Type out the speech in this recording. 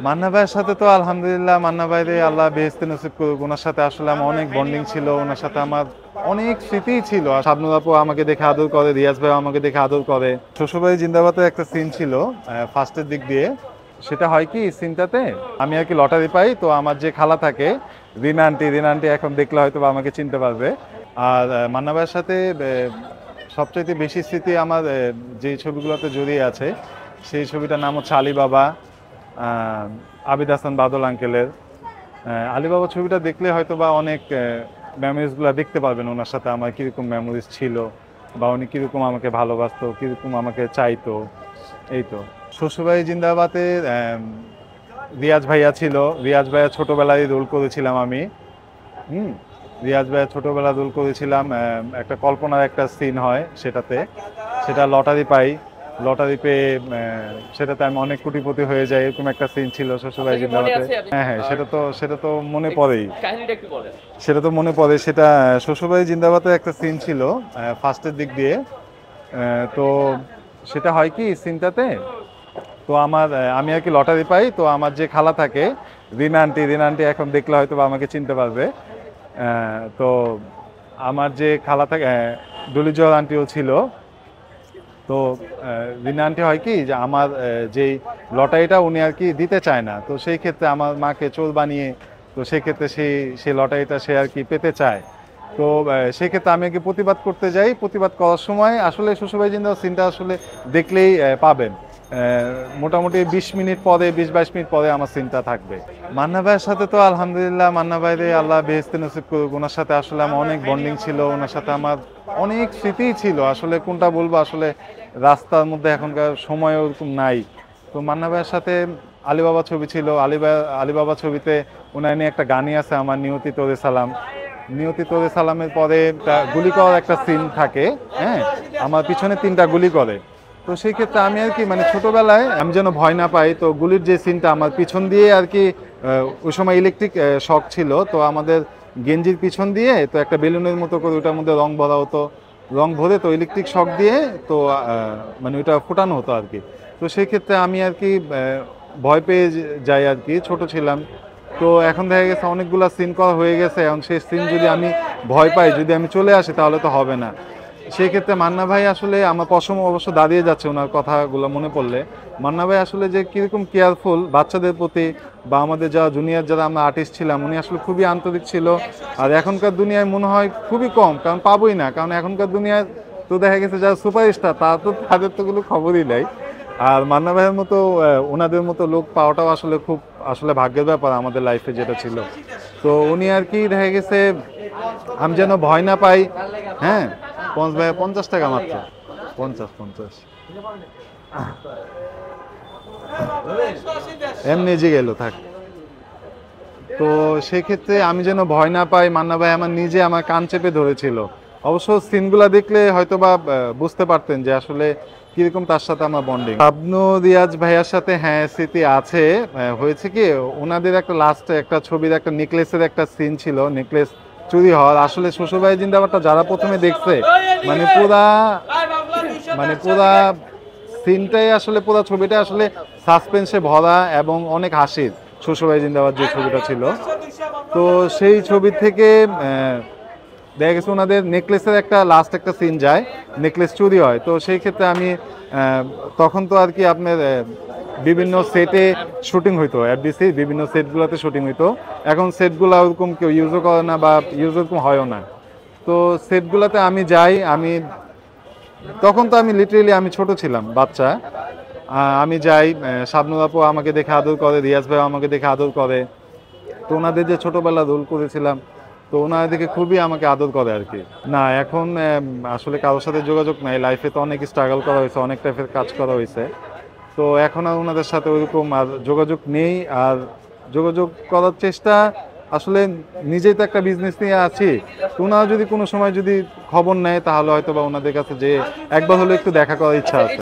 মান্না ভাইয়ের সাথে তো আলহামদুলিল্লাহ, মান্না ভাইরে আল্লাহ বেহেশতে নসিব করুক। ওনার সাথে আসলে আমার অনেক বন্ডিং ছিল, ওনার সাথে আমার অনেক স্মৃতি ছিল। আর শাবনুর আপু আমাকে দেখে আদর করে, রিয়াজ ভাই আমাকে দেখে আদর করে। শ্বশুরবাড়ি জিন্দাবাদের একটা সিন ছিল ফার্স্টের দিক দিয়ে। সেটা হয় কি সিনটাতে আমি আর কি লটারি পাই, তো আমার যে খালা থাকে রিনা আন্টি এখন দেখলে হয়তো বা আমাকে চিনতে পারবে। আর মান্না ভাইয়ের সাথে সবচাইতে বেশি স্মৃতি আমার যে ছবিগুলোতে জড়িয়ে আছে, সেই ছবিটার নাম হচ্ছে আলিবাবা, আবিদ হাসান বাদল আঙ্কেলের। আলিবাবা ছবিটা দেখলে হয়তো বা অনেক মেমোরিজগুলো দেখতে পারবেন, ওনার সাথে আমার কীরকম মেমোরিজ ছিল, বা উনি কীরকম আমাকে ভালোবাসতো, কীরকম আমাকে চাইতো। এই তো শ্বশুরবাড়ি জিন্দাবাদে রিয়াজ ভাইয়া ছিল। রিয়াজ ভাইয়া ছোটোবেলায় রোল করেছিলাম আমি। হুম, রিয়াজ ভাইয়া ছোটোবেলা রোল করেছিলাম। একটা কল্পনার একটা সিন হয় সেটাতে, সেটা লটারি পাই। লটারি পেয়ে সেটাতে আমি অনেক কোটিপতি হয়ে যাই, এরকম একটা সিন ছিল শ্বশুরবাড়ি জিন্দাবাদে। হ্যাঁ হ্যাঁ, সেটা তো মনে পড়েই। সেটা তো মনে পড়ে। সেটা শ্বশুরবাড়ি জিন্দাবাদের একটা সিন ছিল ফার্স্টের দিক দিয়ে। তো সেটা হয় কি সিনটাতে, তো আমি আর কি লটারি পাই, তো আমার যে খালা থাকে রিনা আন্টি এখন দেখলে হয়তো বা আমাকে চিনতে পারবে। তো আমার যে খালা থাকে ডলিজল আন্টিও ছিল। তো রিনা আন্টি হয় কি যে আমার যেই লটারিটা উনি আর কি দিতে চায় না, তো সেই ক্ষেত্রে আমার মাকে চোর বানিয়ে, তো সেই ক্ষেত্রে সেই লটারিটা সে আর কি পেতে চায়। তো সেই ক্ষেত্রে আমি আর কি প্রতিবাদ করতে যাই। প্রতিবাদ করার সময় আসলে শ্বশুরবাড়ি জিন্দাবাদ সিনটা আসলে দেখলেই পাবেন। মোটামুটি 20 মিনিট পরে, 20-22 মিনিট পরে আমার সিনটা থাকবে। মান্না ভাইয়ের সাথে তো আলহামদুলিল্লাহ, মান্না ভাইরে আল্লাহ বেহেশতে নসিব করুক। ওনার সাথে আসলে আমার অনেক বন্ডিং ছিল, ওনার সাথে আমার অনেক স্মৃতি ছিল। আসলে কোনটা বলবো, আসলে রাস্তার মধ্যে এখনকার সময় ওরকম নাই। তো মান্না ভাইয়ের সাথে আলিবাবা ছবি ছিল। আলিবাবা ছবিতে ওনার নিয়ে একটা গানই আছে আমার, নিয়তি তোরে সালাম। নিয়তি তোরে সালামের পরে একটা গুলি করার একটা সিন থাকে। হ্যাঁ, আমার পিছনে 3টা গুলি করে। তো সেই ক্ষেত্রে আমি আর কি মানে ছোটবেলায় আমি যেন ভয় না পাই, তো গুলির যে সিনটা আমার পিছন দিয়ে আর কি ওই সময় ইলেকট্রিক শক ছিল, তো আমাদের গেঞ্জির পিছন দিয়ে তো একটা বেলুনের মতো করে ওটার মধ্যে রং ভরা হতো। রং ভরে তো ইলেকট্রিক শক দিয়ে তো মানে ওইটা ফোটানো হতো আর কি। তো সেই ক্ষেত্রে আমি আর কি ভয় পেয়ে যাই আর কি, ছোট ছিলাম। তো এখন দেখা গেছে অনেকগুলা সিন করা হয়ে গেছে, এখন সেই সিন যদি আমি ভয় পাই, যদি আমি চলে আসি তাহলে তো হবে না। সেই ক্ষেত্রে মান্না ভাই আসলে আমার পশম অবশ্য দাঁড়িয়ে যাচ্ছে ওনার কথাগুলো মনে পড়লে। মান্না ভাই আসলে যে কিরকম কেয়ারফুল বাচ্চাদের প্রতি, বা আমাদের যারা জুনিয়র যারা আমরা আর্টিস্ট ছিলাম, উনি আসলে খুবই আন্তরিক ছিল। আর এখনকার দুনিয়ায় মনে হয় খুবই কম, কারণ পাবোই না, কারণ এখনকার দুনিয়ায় তো দেখা গেছে যারা সুপারস্টার তাদের তো কোনো খবরই নাই। আর মান্না ভাইয়ের মতো ওনাদের মতো লোক পাওয়াটাও আসলে খুব আসলে ভাগ্যের ব্যাপার আমাদের লাইফে যেটা ছিল। তো উনি আর কি দেখা গেছে আমি যেন ভয় না পাই। হ্যাঁ, 50 টাকা মাত্র, 50 এমনি যে গেল থাক। তো সেক্ষেত্রে আমি যেন ভয় না পাই, মান্না ভাই আমার নিজে আমার কান চেপে ধরেছিল। অবশ্য সিনগুলা দেখলে হয়তো বা বুঝতে পারতেন যে আসলে কিরকম তার সাথে আমার বন্ডিং। শাবনু রিয়াজ ভাইয়ার সাথে হ্যাঁ স্মৃতি আছে। হয়েছে কি, ওনাদের একটা লাস্টে একটা ছবির একটা নেকলেসের একটা সিন ছিল, নেকলেস চুরি হওয়ার। আসলে শ্বশুরবাড়ি জিন্দাবাদটা যারা প্রথমে দেখছে, মানে পুরা সিনটাই আসলে পুরা ছবিটা আসলে সাসপেন্সে ভরা এবং অনেক হাসির। শ্বশুরবাড়ি জিন্দাবাদ যে ছবিটা ছিল, তো সেই ছবি থেকে দেখা গেছে ওনাদের নেকলেসের একটা লাস্ট একটা সিন যায়, নেকলেস চুরি হয়। তো সেই ক্ষেত্রে আমি তখন তো আর কি আপনার বিভিন্ন সেটে শুটিং হইতো, এফডিসি বিভিন্ন সেটগুলোতে শুটিং হইতো। এখন সেটগুলো ওরকম কেউ ইউজও করে না, বা ইউজ ওরকম হয়ও না। তো সেটগুলোতে আমি যাই, তখন তো আমি লিটারেলি আমি ছোট ছিলাম, বাচ্চা। আমি যাই, শাবনুর আপু আমাকে দেখে আদর করে, রিয়াজ ভাই আমাকে দেখে আদর করে। তো ওনাদের যে ছোটবেলা রোল করেছিলাম, তো ওনারা দেখে খুবই আমাকে আদর করে আর কি। না, এখন আসলে কারোর সাথে যোগাযোগ নাই। লাইফে তো অনেক স্ট্রাগল করা হয়েছে, অনেক টাইপের কাজ করা হয়েছে। তো এখন আর ওনাদের সাথে ওইরকম আর যোগাযোগ নেই। আর যোগাযোগ করার চেষ্টা আসলে, নিজেই তো একটা বিজনেস নিয়ে আছি। তো ওনারা যদি কোনো সময় যদি খবর নেয়, তাহলে হয়তো বা ওনাদের কাছে যে একবার হলে একটু দেখা করার ইচ্ছা আছে।